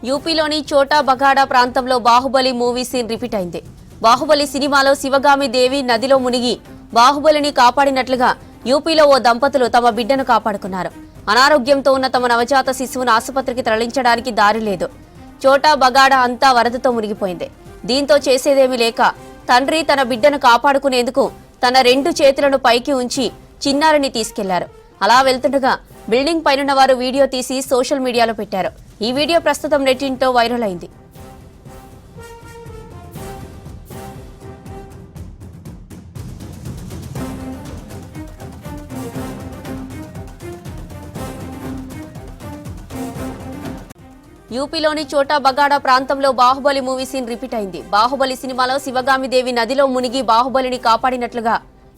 యూపీలోని చోటా బగాడా ప్రాంతంలో బాహుబలి మూవీ సీన్ రిపీట్ అయింది. బాహుబలి సినిమాలో శివగామి దేవి నదిలో మునిగి బాహుబలిని కాపాడినట్లుగా యూపీలో ఓ దంపతులు తమ బిడ్డను కాపాడుకున్నారు. అనారోగ్యంతో ఉన్న తమ నవజాత శిశువును ఆసుపత్రికి తరలించడానికి దారి లేదు. చోటా బగాడా అంతా వరదతో మునిగిపోయింది. దీంతో చేసేదేమీ లేక తండ్రి తన బిడ్డను కాపాడుకునేందుకు తన 2 చేతులను పైకి ఉంచి చిన్నారిని తీసుకెళ్లారు. అలా వెళ్తుండగా బిల్డింగ్ పైనున్న వారు వీడియో తీసి సోషల్ మీడియాలో పెట్టారు. ఈ వీడియో ప్రస్తుతం నెట్టింట్లో వైరల్ అయింది. యూపీలోని చోటా బగాడా ప్రాంతంలో బాహుబలి మూవీ సీన్ రిపీట్ అయింది. బాహుబలి సినిమాలో శివగామి దేవి నదిలో మునిగి బాహుబలిని కాపాడినట్లుగా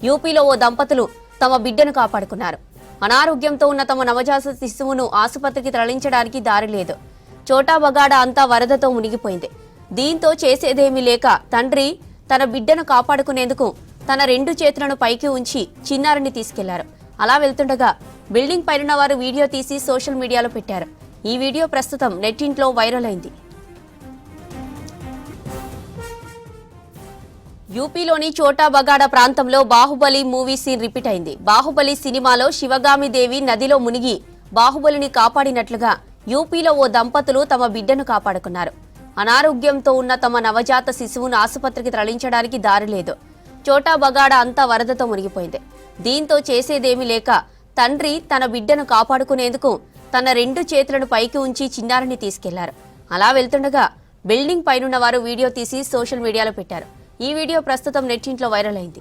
యూపీలో ఓ దంపతులు తమ బిడ్డను కాపాడుకున్నారు. అనారోగ్యంతో ఉన్న తమ నవజాత శిశువును ఆసుపత్రికి తరలించడానికి దారి లేదు. చోటా బగాడా అంతా వరదతో మునిగిపోయింది. దీంతో చేసేదేమీ లేక తండ్రి తన బిడ్డను కాపాడుకునేందుకు తన 2 చేతులను పైకి ఉంచి చిన్నారిని తీసుకెళ్లారు. అలా వెళ్తుండగా బిల్డింగ్ పైనున్న వారు వీడియో తీసి సోషల్ మీడియాలో పెట్టారు. ఈ వీడియో ప్రస్తుతం నెట్టింట్లో వైరల్ అయింది. యూపీలోని చోటా బగాడా ప్రాంతంలో బాహుబలి మూవీ సీన్ రిపీట్ అయింది. బాహుబలి సినిమాలో శివగామి దేవి నదిలో మునిగి బాహుబలిని కాపాడినట్లుగా యూపీలో ఓ దంపతులు తమ బిడ్డను కాపాడుకున్నారు. అనారోగ్యంతో ఉన్న తమ నవజాత శిశువును ఆసుపత్రికి తరలించడానికి దారి లేదు. చోటా బగాడా అంతా వరదతో మునిగిపోయింది. దీంతో చేసేదేమీ లేక తండ్రి తన బిడ్డను కాపాడుకునేందుకు తన 2 చేతులను పైకి ఉంచి చిన్నారిని తీసుకెళ్లారు. అలా వెళ్తుండగా బిల్డింగ్ పైనున్న వారు వీడియో తీసి సోషల్ మీడియాలో పెట్టారు. ఈ వీడియో ప్రస్తుతం నెట్టింట్లో వైరల్ అయింది.